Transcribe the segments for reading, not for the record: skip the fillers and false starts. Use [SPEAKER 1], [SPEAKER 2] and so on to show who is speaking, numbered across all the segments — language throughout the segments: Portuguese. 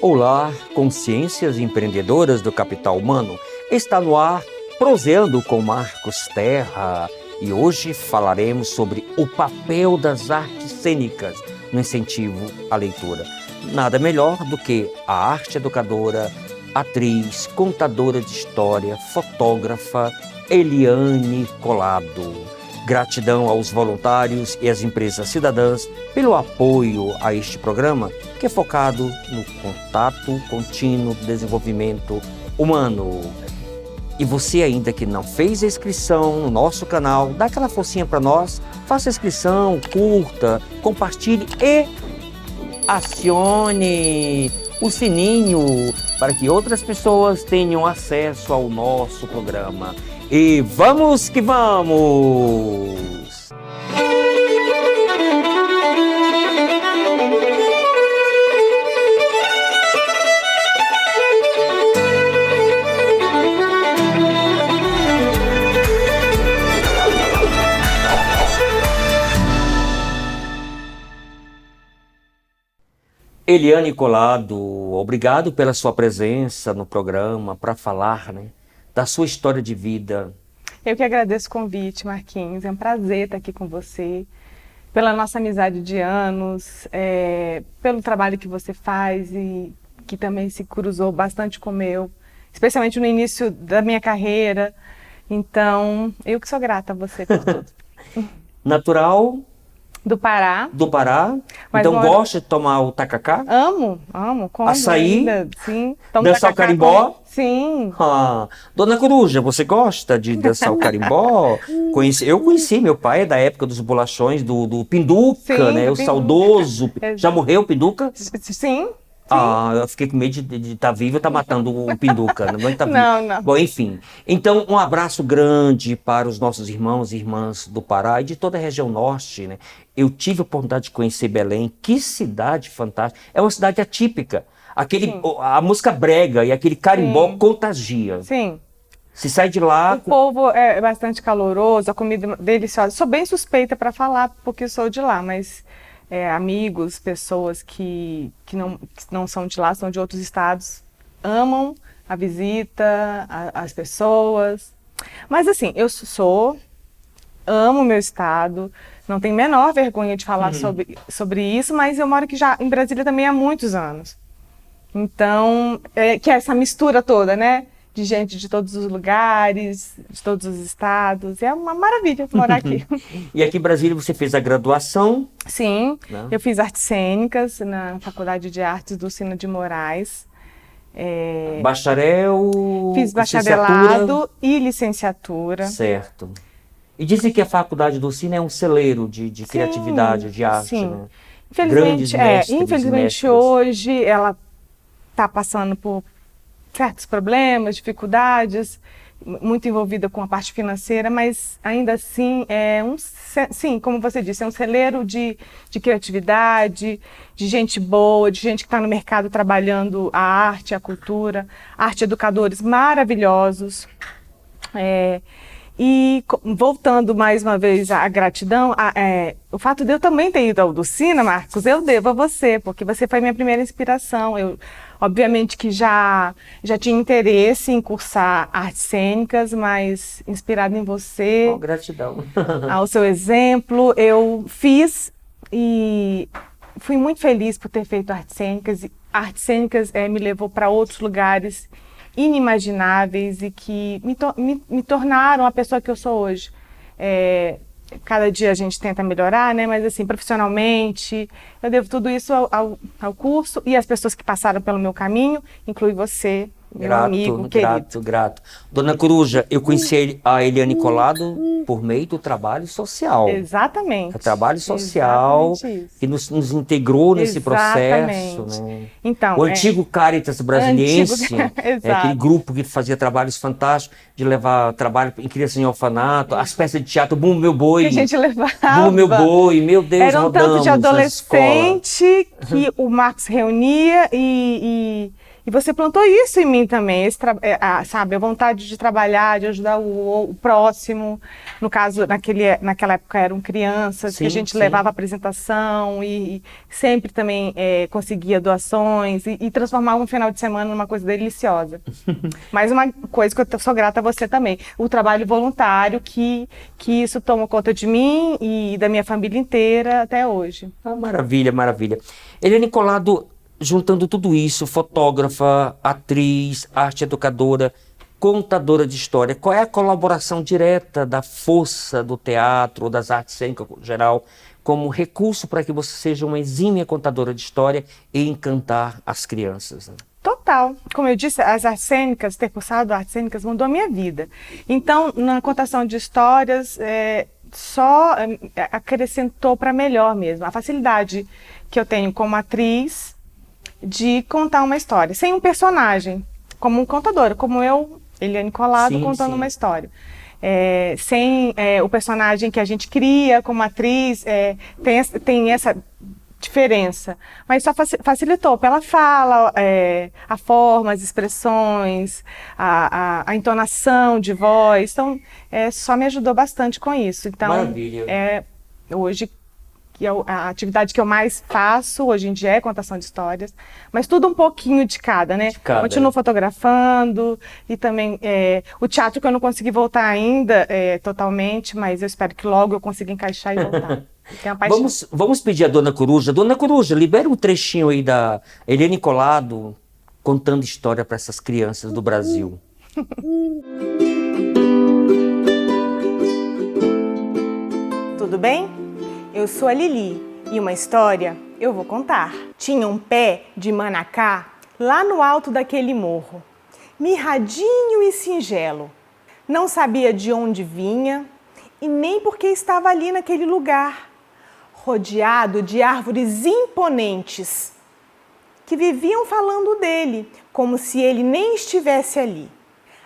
[SPEAKER 1] Olá, consciências empreendedoras do capital humano. Está no ar, Proseando com Marcos Terra. E hoje falaremos sobre o papel das artes cênicas no incentivo à leitura. Nada melhor do que a arte educadora, atriz, contadora de história, fotógrafa Eliane Colado. Gratidão aos voluntários e às empresas cidadãs pelo apoio a este programa, que é focado no contato contínuo do desenvolvimento humano. E você ainda que não fez a inscrição no nosso canal, dá aquela forcinha para nós, faça a inscrição, curta, compartilhe e acione o sininho para que outras pessoas tenham acesso ao nosso programa. E vamos que vamos! Eliane Colado, obrigado pela sua presença no programa para falar, da sua história de vida.
[SPEAKER 2] Eu que agradeço o convite, Marquinhos. É um prazer estar aqui com você, pela nossa amizade de anos, pelo trabalho que você faz e que também se cruzou bastante com o meu, especialmente no início da minha carreira. Então, eu que sou grata a você por tudo.
[SPEAKER 1] Natural?
[SPEAKER 2] Do Pará.
[SPEAKER 1] Do Pará.
[SPEAKER 2] Mas
[SPEAKER 1] então gosta de tomar o tacacá?
[SPEAKER 2] Amo. Como
[SPEAKER 1] açaí?
[SPEAKER 2] Ainda. Sim. Tomo
[SPEAKER 1] dançar o carimbó?
[SPEAKER 2] Sim.
[SPEAKER 1] Dona Coruja, você gosta de dançar o carimbó? Eu conheci, meu pai é da época dos bolachões, do Pinduca,
[SPEAKER 2] sim,
[SPEAKER 1] o saudoso. Já morreu o Pinduca?
[SPEAKER 2] Sim.
[SPEAKER 1] Eu fiquei com medo de estar vivo e estar matando o Pinduca.
[SPEAKER 2] Não.
[SPEAKER 1] Bom, enfim. Então, um abraço grande para os nossos irmãos e irmãs do Pará e de toda a região norte, Eu tive a oportunidade de conhecer Belém. Que cidade fantástica. É uma cidade atípica. A música brega e aquele carimbó contagia.
[SPEAKER 2] Sim.
[SPEAKER 1] Se sai de lá...
[SPEAKER 2] O povo é bastante caloroso, a comida deliciosa. Sou bem suspeita para falar, porque sou de lá, mas... amigos, pessoas que não são de lá, são de outros estados, amam a visita, as pessoas. Mas assim, eu amo o meu estado, não tenho a menor vergonha de falar sobre isso, mas eu moro aqui já em Brasília também há muitos anos. Então, que é essa mistura toda, de gente de todos os lugares, de todos os estados. É uma maravilha morar aqui.
[SPEAKER 1] E aqui em Brasília você fez a graduação?
[SPEAKER 2] Sim, eu fiz artes cênicas na Faculdade de Artes do Cina de Moraes.
[SPEAKER 1] Bacharel?
[SPEAKER 2] Fiz bacharelado e licenciatura.
[SPEAKER 1] Certo. E dizem que a Faculdade do Cina é um celeiro de criatividade, de arte,
[SPEAKER 2] sim.
[SPEAKER 1] Infelizmente,
[SPEAKER 2] mestres. Hoje ela está passando por certos problemas, dificuldades, muito envolvida com a parte financeira, mas ainda assim sim, como você disse, é um celeiro de criatividade, de gente boa, de gente que está no mercado trabalhando a arte, a cultura, arte educadores maravilhosos. E voltando mais uma vez à gratidão, o fato de eu também ter ido ao do Cina, Marcos, eu devo a você, porque você foi minha primeira inspiração. Eu, obviamente que já tinha interesse em cursar artes cênicas, mas inspirado em você,
[SPEAKER 1] gratidão.
[SPEAKER 2] ao seu exemplo, eu fiz e fui muito feliz por ter feito artes cênicas. Artes cênicas me levou para outros lugares inimagináveis e que me tornaram a pessoa que eu sou hoje. Cada dia a gente tenta melhorar, mas assim, profissionalmente, eu devo tudo isso ao curso e às pessoas que passaram pelo meu caminho, inclui você, meu amigo querido.
[SPEAKER 1] Grato. Dona Coruja, eu conheci a Eliane Colado por meio do trabalho social.
[SPEAKER 2] Exatamente.
[SPEAKER 1] O trabalho social que nos integrou nesse processo.
[SPEAKER 2] Então,
[SPEAKER 1] o antigo Caritas Brasiliense, aquele grupo que fazia trabalhos fantásticos, de levar trabalho em crianças em orfanato, as peças de teatro, Bumbo Meu Boi.
[SPEAKER 2] Que a gente levava.
[SPEAKER 1] Bumbo Meu Boi, meu Deus,
[SPEAKER 2] era um tanto de adolescente que o Marcos reunia e E você plantou isso em mim também, sabe, a vontade de trabalhar, de ajudar o próximo. No caso, naquela época eram crianças, que a gente levava a apresentação e sempre também conseguia doações e transformava um final de semana numa coisa deliciosa. Mais uma coisa que eu sou grata a você também, o trabalho voluntário, que isso toma conta de mim e da minha família inteira até hoje.
[SPEAKER 1] Ah, maravilha, maravilha. Eliane Collado, juntando tudo isso, fotógrafa, atriz, arte educadora, contadora de história, qual é a colaboração direta da força do teatro ou das artes cênicas em geral como recurso para que você seja uma exímia contadora de história e encantar as crianças?
[SPEAKER 2] Total. Como eu disse, as artes cênicas, ter cursado artes cênicas mudou a minha vida. Então, na contação de histórias, só acrescentou para melhor mesmo. A facilidade que eu tenho como atriz de contar uma história, sem um personagem, como um contador, como eu, Eliane Collado, contando uma história. Sem o personagem que a gente cria como atriz, tem essa diferença, mas só facilitou pela fala, a forma, as expressões, a entonação de voz, então só me ajudou bastante com isso. Então,
[SPEAKER 1] maravilha.
[SPEAKER 2] Hoje a atividade que eu mais faço hoje em dia é contação de histórias, mas tudo um pouquinho de cada, né? Continuo fotografando e também o teatro que eu não consegui voltar ainda totalmente, mas eu espero que logo eu consiga encaixar e voltar.
[SPEAKER 1] Vamos pedir a Dona Coruja. Dona Coruja, libera um trechinho aí da Eliane Collado contando história para essas crianças do Brasil.
[SPEAKER 3] Tudo bem? Eu sou a Lili e uma história eu vou contar. Tinha um pé de manacá lá no alto daquele morro, mirradinho e singelo. Não sabia de onde vinha e nem por que estava ali naquele lugar, rodeado de árvores imponentes que viviam falando dele, como se ele nem estivesse ali.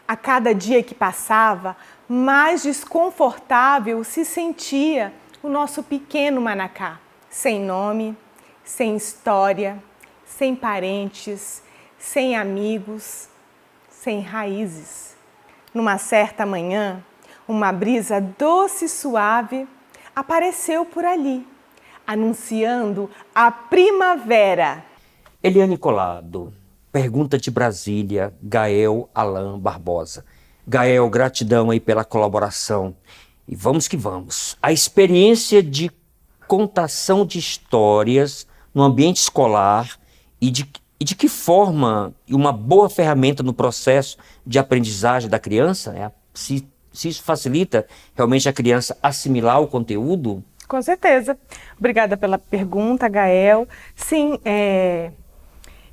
[SPEAKER 3] A cada dia que passava, mais desconfortável se sentia o nosso pequeno manacá, sem nome, sem história, sem parentes, sem amigos, sem raízes. Numa certa manhã, uma brisa doce e suave apareceu por ali, anunciando a primavera.
[SPEAKER 1] Eliane Collado, pergunta de Brasília, Gael Alain Barbosa. Gael, gratidão aí pela colaboração. E vamos que vamos. A experiência de contação de histórias no ambiente escolar e de que forma uma boa ferramenta no processo de aprendizagem da criança, se isso facilita realmente a criança assimilar o conteúdo?
[SPEAKER 2] Com certeza. Obrigada pela pergunta, Gael. Sim,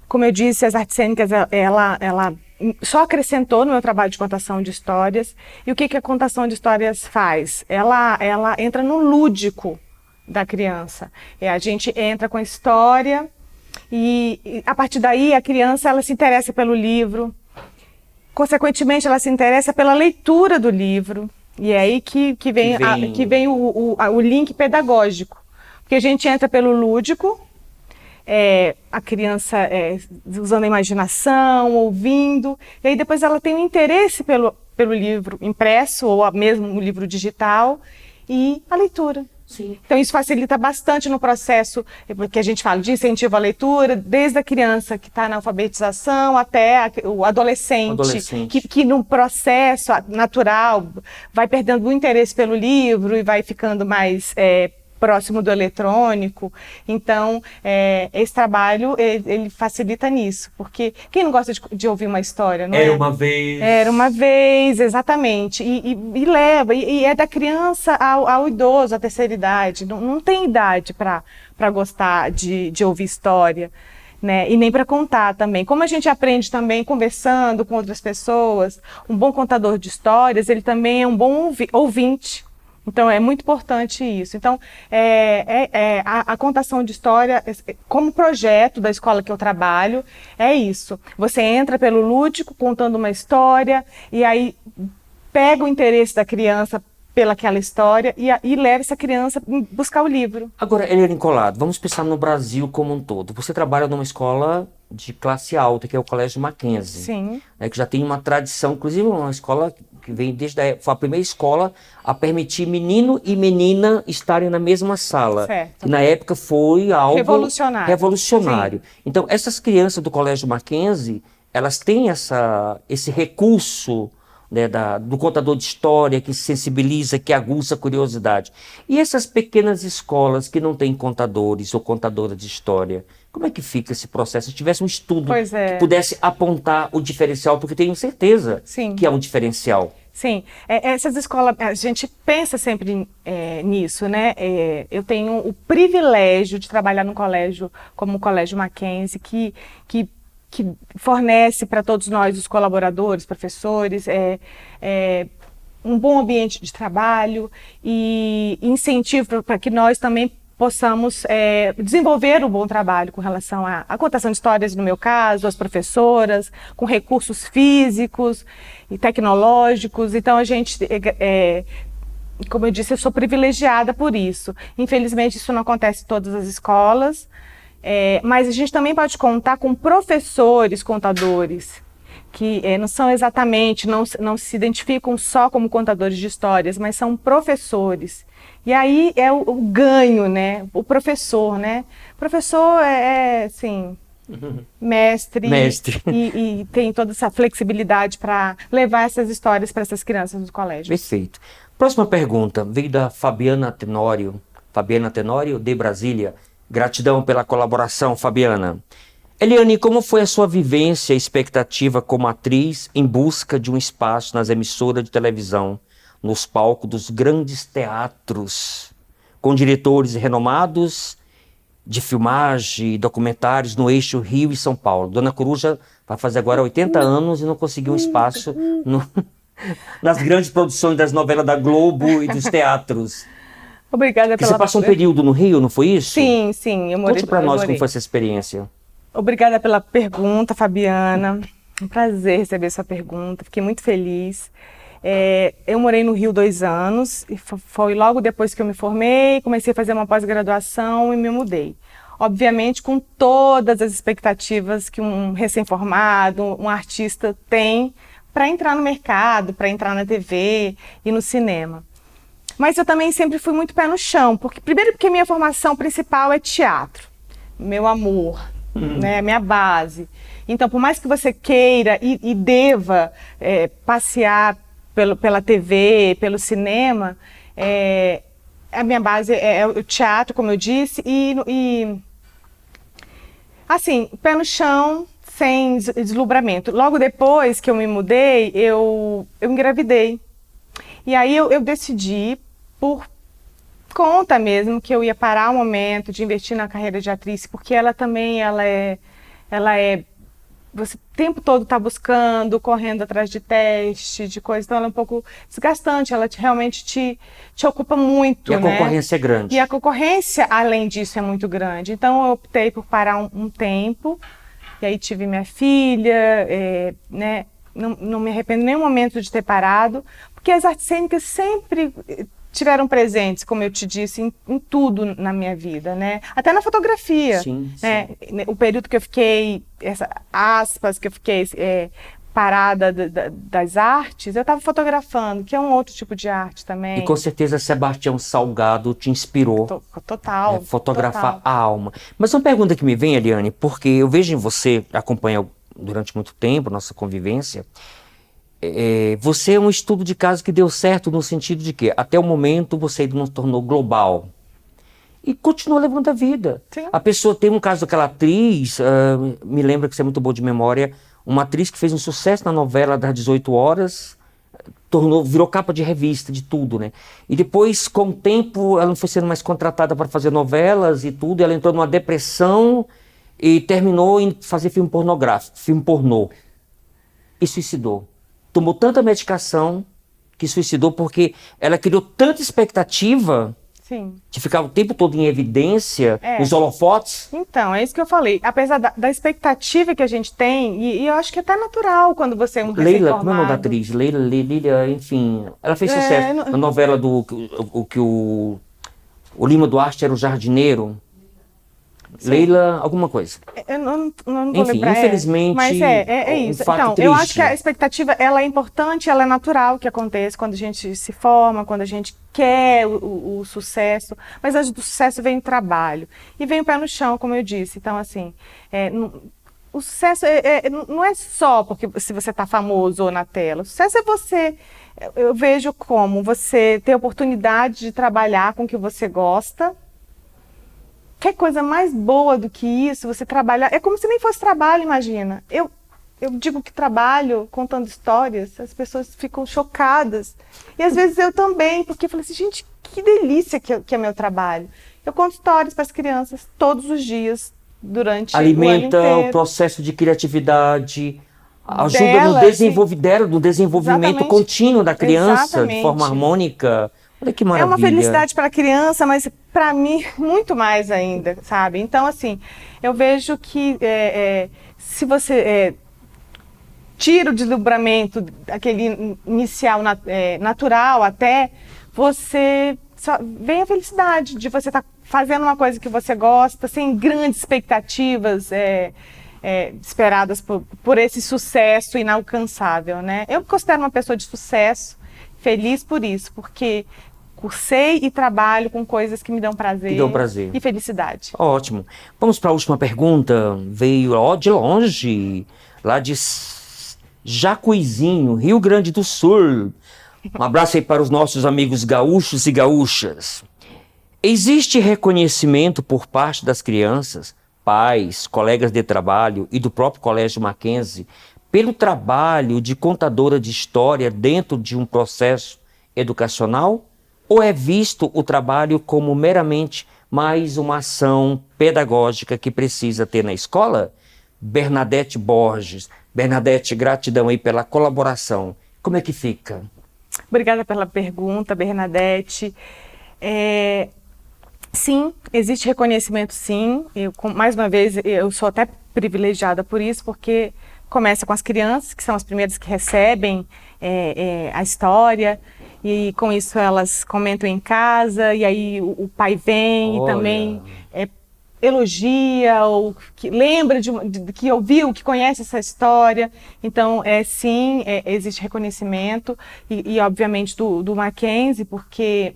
[SPEAKER 2] como eu disse, as artes cênicas, ela só acrescentou no meu trabalho de contação de histórias. E o que a contação de histórias faz? Ela entra no lúdico da criança. A gente entra com a história e a partir daí a criança ela se interessa pelo livro. Consequentemente, ela se interessa pela leitura do livro. E é aí que vem o link pedagógico. Porque a gente entra pelo lúdico, a criança usando a imaginação, ouvindo, e aí depois ela tem um interesse pelo livro impresso ou mesmo o livro digital e a leitura.
[SPEAKER 1] Sim.
[SPEAKER 2] Então isso facilita bastante no processo, porque a gente fala de incentivo à leitura, desde a criança que está na alfabetização até o adolescente. Que num processo natural vai perdendo o interesse pelo livro e vai ficando mais próximo do eletrônico. Então, esse trabalho, ele facilita nisso, porque quem não gosta de ouvir uma história, não é?
[SPEAKER 1] Era uma vez.
[SPEAKER 2] Era uma vez, exatamente. E leva, e é da criança ao idoso, à terceira idade. Não tem idade para gostar de ouvir história, né? E nem para contar também. Como a gente aprende também conversando com outras pessoas, um bom contador de histórias, ele também é um bom ouvinte. Então, é muito importante isso. Então, a contação de história, como projeto da escola que eu trabalho, é isso. Você entra pelo lúdico, contando uma história, e aí pega o interesse da criança pelaquela história e leva essa criança a buscar o livro.
[SPEAKER 1] Agora, Eliane Collado, vamos pensar no Brasil como um todo. Você trabalha numa escola de classe alta, que é o Colégio Mackenzie.
[SPEAKER 2] Sim.
[SPEAKER 1] Né, que já tem uma tradição, inclusive uma escola que vem desde foi a primeira escola a permitir menino e menina estarem na mesma sala.
[SPEAKER 2] Certo.
[SPEAKER 1] E na época foi algo
[SPEAKER 2] revolucionário.
[SPEAKER 1] Sim. Então, essas crianças do Colégio Mackenzie, elas têm esse recurso, né, do contador de história, que sensibiliza, que aguça a curiosidade. E essas pequenas escolas que não têm contadores ou contadora de história, como é que fica esse processo? Se tivesse um estudo que pudesse apontar o diferencial, porque tenho certeza que é um diferencial.
[SPEAKER 2] Sim, essas escolas, a gente pensa sempre nisso, né? Eu tenho o privilégio de trabalhar num colégio como o Colégio Mackenzie, que fornece para todos nós, os colaboradores, professores, um bom ambiente de trabalho e incentivo para que nós também possamos desenvolver um bom trabalho com relação à contação de histórias, no meu caso, as professoras, com recursos físicos e tecnológicos. Então, a gente, como eu disse, eu sou privilegiada por isso. Infelizmente, isso não acontece em todas as escolas, mas a gente também pode contar com professores contadores, que não são exatamente, não se identificam só como contadores de histórias, mas são professores. E aí é o ganho, né? O professor, né? O professor assim, mestre. E tem toda essa flexibilidade para levar essas histórias para essas crianças do colégio.
[SPEAKER 1] Perfeito. Próxima pergunta veio da Fabiana Tenório, de Brasília. Gratidão pela colaboração, Fabiana. Eliane, como foi a sua vivência e expectativa como atriz em busca de um espaço nas emissoras de televisão, nos palcos dos grandes teatros, com diretores renomados de filmagem e documentários no eixo Rio e São Paulo? Dona Coruja vai fazer agora 80 anos e não conseguiu um espaço nas grandes produções das novelas da Globo e dos teatros.
[SPEAKER 2] Obrigada pela...
[SPEAKER 1] Você passou um período no Rio, não foi isso?
[SPEAKER 2] Sim, eu morei.
[SPEAKER 1] Conte para nós como foi essa experiência.
[SPEAKER 2] Obrigada pela pergunta, Fabiana. Um prazer receber sua pergunta, fiquei muito feliz. Eu morei no Rio 2 anos, e foi logo depois que eu me formei, comecei a fazer uma pós-graduação e me mudei. Obviamente com todas as expectativas que um recém-formado, um artista tem para entrar no mercado, para entrar na TV e no cinema. Mas eu também sempre fui muito pé no chão, primeiro porque minha formação principal é teatro, meu amor, né, minha base. Então, por mais que você queira e deva passear pela TV, pelo cinema, a minha base é o teatro, como eu disse, e assim, pé no chão, sem deslumbramento. Logo depois que eu me mudei, eu engravidei. E aí eu decidi, por conta mesmo, que eu ia parar um momento de investir na carreira de atriz, porque ela também, você o tempo todo está buscando, correndo atrás de teste, de coisa, então ela é um pouco desgastante, ela realmente te ocupa muito,
[SPEAKER 1] né? E a
[SPEAKER 2] né?
[SPEAKER 1] concorrência é grande.
[SPEAKER 2] E a concorrência, além disso, é muito grande. Então eu optei por parar um tempo, e aí tive minha filha, né? Não me arrependo em nenhum momento de ter parado, porque as artes cênicas sempre tiveram presentes, como eu te disse, em tudo na minha vida, né? Até na fotografia.
[SPEAKER 1] Sim,
[SPEAKER 2] né? O período que eu fiquei, que eu fiquei parada das artes, eu estava fotografando, que é um outro tipo de arte também.
[SPEAKER 1] E com certeza Sebastião Salgado te inspirou
[SPEAKER 2] total,
[SPEAKER 1] fotografar
[SPEAKER 2] total.
[SPEAKER 1] a alma. Mas uma pergunta que me vem, Eliane, porque eu vejo em você, acompanha durante muito tempo nossa convivência, você é um estudo de caso que deu certo no sentido de que até o momento você ainda não se tornou global e continua levando a vida.
[SPEAKER 2] Sim.
[SPEAKER 1] A pessoa tem um caso daquela atriz, me lembra que você é muito boa de memória, uma atriz que fez um sucesso na novela das 18 horas, virou capa de revista, de tudo, né? E depois, com o tempo, ela não foi sendo mais contratada para fazer novelas e tudo, ela entrou numa depressão e terminou em fazer filme pornográfico, filme pornô. E suicidou. Tomou tanta medicação que suicidou porque ela criou tanta expectativa
[SPEAKER 2] Sim.
[SPEAKER 1] De ficar o tempo todo em evidência, os holofotes?
[SPEAKER 2] Então, é isso que eu falei. Apesar da expectativa que a gente tem, e eu acho que é até natural quando você é um
[SPEAKER 1] Leila, como é o nome da
[SPEAKER 2] recém-formado.
[SPEAKER 1] atriz? Leila, enfim. Ela fez sucesso na novela o Lima Duarte era o jardineiro. Sim. Leila, alguma coisa.
[SPEAKER 2] Eu não vou
[SPEAKER 1] Enfim,
[SPEAKER 2] lembrar.
[SPEAKER 1] Infelizmente,
[SPEAKER 2] mas é isso.
[SPEAKER 1] Um fato
[SPEAKER 2] então,
[SPEAKER 1] triste.
[SPEAKER 2] eu acho que a expectativa, ela é importante, ela é natural que aconteça quando a gente se forma, quando a gente quer o sucesso, mas antes do sucesso vem o trabalho. E vem o pé no chão, como eu disse. Então, assim, o sucesso não é só porque se você está famoso ou na tela. O sucesso é você... Eu vejo como você ter a oportunidade de trabalhar com o que você gosta. Que coisa mais boa do que isso, você trabalhar... É como se nem fosse trabalho, imagina. Eu digo que trabalho contando histórias, as pessoas ficam chocadas. E às vezes eu também, porque eu falei assim, gente, que delícia que é meu trabalho. Eu conto histórias para as crianças todos os dias, durante
[SPEAKER 1] alimenta
[SPEAKER 2] o ano inteiro.
[SPEAKER 1] O processo de criatividade, ajuda
[SPEAKER 2] Dela,
[SPEAKER 1] no desenvolvimento
[SPEAKER 2] exatamente.
[SPEAKER 1] contínuo da criança,
[SPEAKER 2] Exatamente.
[SPEAKER 1] de forma harmônica. Olha que maravilha.
[SPEAKER 2] É uma felicidade para a criança, mas para mim, muito mais ainda, sabe? Então, assim, eu vejo que se você tira o deslumbramento, aquele inicial natural até, você vem a felicidade de você estar fazendo uma coisa que você gosta, sem grandes expectativas esperadas por esse sucesso inalcançável, né? Eu me considero uma pessoa de sucesso, feliz por isso, porque cursei e trabalho com coisas que me dão prazer, e felicidade.
[SPEAKER 1] Ótimo. Vamos para a última pergunta. Veio de longe, lá de Jacuizinho, Rio Grande do Sul. Um abraço aí para os nossos amigos gaúchos e gaúchas. Existe reconhecimento por parte das crianças, pais, colegas de trabalho e do próprio Colégio Mackenzie pelo trabalho de contadora de história dentro de um processo educacional? Ou é visto o trabalho como meramente mais uma ação pedagógica que precisa ter na escola? Bernadette Borges. Bernadette, gratidão aí pela colaboração. Como é que fica?
[SPEAKER 2] Obrigada pela pergunta, Bernadette. Sim, existe reconhecimento, sim. Mais uma vez, eu sou até privilegiada por isso, porque começa com as crianças, que são as primeiras que recebem a história, e com isso elas comentam em casa, e aí o pai vem e também elogia, ou que lembra que ouviu, que conhece essa história. Então, sim, existe reconhecimento, e obviamente do Mackenzie, porque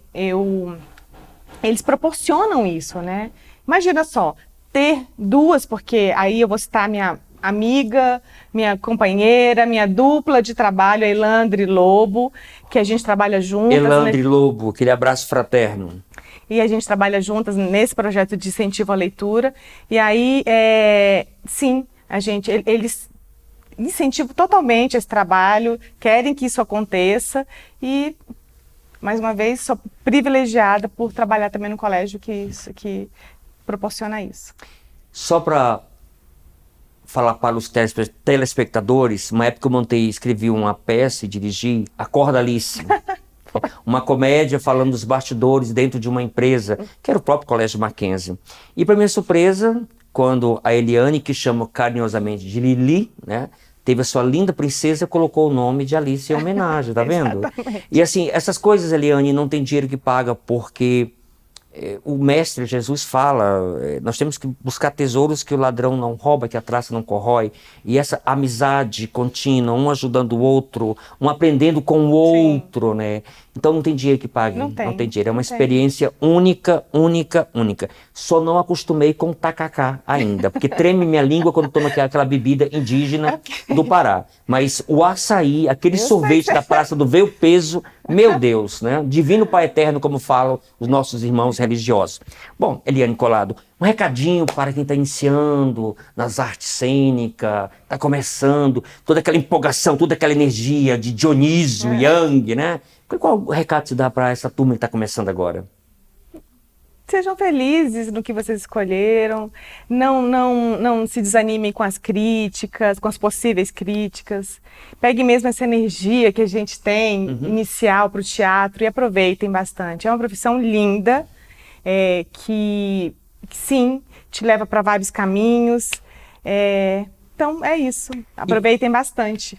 [SPEAKER 2] eles proporcionam isso, né? Imagina só, ter duas, porque aí eu vou citar minha amiga, minha companheira, minha dupla de trabalho, a Elandre Lobo, que a gente trabalha juntas.
[SPEAKER 1] Elandre Lobo, aquele abraço fraterno.
[SPEAKER 2] E a gente trabalha juntas nesse projeto de incentivo à leitura. E aí, sim, eles incentivam totalmente esse trabalho, querem que isso aconteça e, mais uma vez, sou privilegiada por trabalhar também no colégio que proporciona isso.
[SPEAKER 1] Só para falar para os telespectadores, uma época eu escrevi uma peça e dirigi Acorda Alice. Uma comédia falando dos bastidores dentro de uma empresa, que era o próprio Colégio Mackenzie. E para minha surpresa, quando a Eliane, que chamo carinhosamente de Lili, né, teve a sua linda princesa, colocou o nome de Alice em homenagem, tá vendo? E assim, essas coisas, Eliane, não tem dinheiro que paga, porque o mestre Jesus fala, nós temos que buscar tesouros que o ladrão não rouba, que a traça não corrói, e essa amizade contínua, um ajudando o outro, um aprendendo com o outro, né? Então não tem dinheiro que pague, não tem dinheiro, é uma experiência única, única, única. Só não acostumei com o tacacá ainda, porque treme minha língua quando tomo aquela bebida indígena do Pará. Mas o açaí, aquele sorvete da Praça do Veio Peso, meu Deus, né? Divino Pai Eterno, como falam os nossos irmãos religiosos. Bom, Eliane Collado, um recadinho para quem está iniciando nas artes cênicas, está começando, toda aquela empolgação, toda aquela energia de Dionísio, Yang, né? Qual o recado se dá para essa turma que está começando agora?
[SPEAKER 2] Sejam felizes no que vocês escolheram, não se desanimem com as críticas, com as possíveis críticas. Peguem mesmo essa energia que a gente tem inicial para o teatro e aproveitem bastante. É uma profissão linda, que sim, te leva para vários caminhos. Então, é isso. Aproveitem bastante.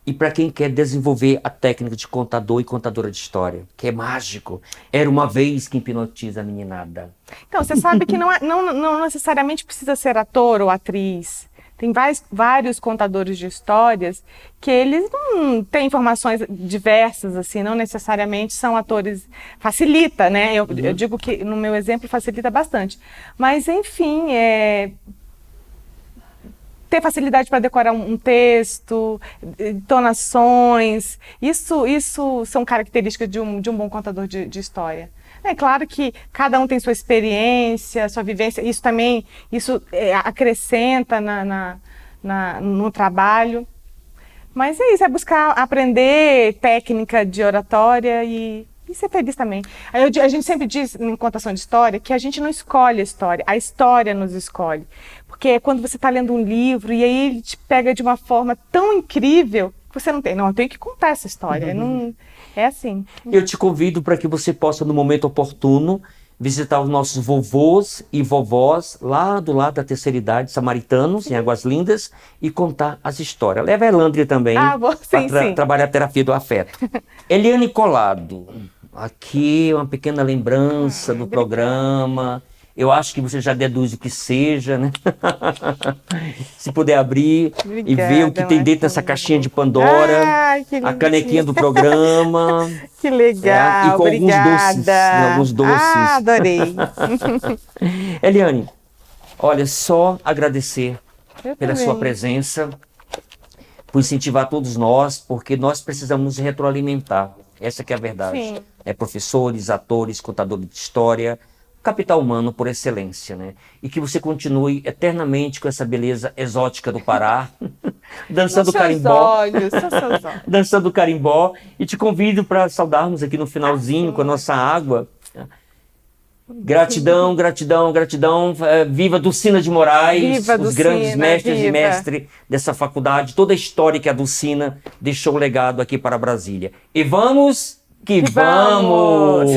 [SPEAKER 1] E para quem quer desenvolver a técnica de contador e contadora de história, que é mágico, era uma vez que hipnotiza a meninada.
[SPEAKER 2] Então, você sabe que não necessariamente precisa ser ator ou atriz. Tem vários contadores de histórias que eles não têm informações diversas, assim, não necessariamente são atores. Facilita, né? Eu digo que, no meu exemplo, facilita bastante. Mas, enfim, ter facilidade para decorar um texto, entonações, isso são características de um bom contador de história. É claro que cada um tem sua experiência, sua vivência, isso acrescenta no trabalho. Mas é isso, é buscar aprender técnica de oratória e ser feliz também. A gente sempre diz em contação de história que a gente não escolhe a história nos escolhe. Porque é quando você está lendo um livro e aí ele te pega de uma forma tão incrível que você não tem. Não, eu tenho que contar essa história. Não, é assim.
[SPEAKER 1] Eu te convido para que você possa, no momento oportuno, visitar os nossos vovôs e vovós lá do lado da terceira idade, samaritanos, em Águas Lindas, e contar as histórias. Leva a Elandre também para trabalhar a terapia do afeto. Eliane Collado, aqui uma pequena lembrança do programa. Eu acho que você já deduz o que seja, né? Se puder abrir e ver o que tem dentro dessa caixinha de Pandora, a canequinha do programa.
[SPEAKER 2] Que legal,
[SPEAKER 1] e com alguns doces.
[SPEAKER 2] Ah, adorei.
[SPEAKER 1] Eliane, olha, só agradecer pela sua presença, por incentivar todos nós, porque nós precisamos nos retroalimentar. Essa que é a verdade.
[SPEAKER 2] Sim.
[SPEAKER 1] Professores, atores, contadores de história, capital humano por excelência, né? E que você continue eternamente com essa beleza exótica do Pará, dançando carimbó, dançando carimbó, e te convido para saudarmos aqui no finalzinho com a nossa água. Gratidão, gratidão, gratidão. Viva Dulcina de Moraes,
[SPEAKER 2] viva
[SPEAKER 1] os
[SPEAKER 2] Dulcina,
[SPEAKER 1] grandes mestres
[SPEAKER 2] viva.
[SPEAKER 1] e mestres dessa faculdade, toda a história que a Dulcina deixou legado aqui para Brasília. E vamos que vamos!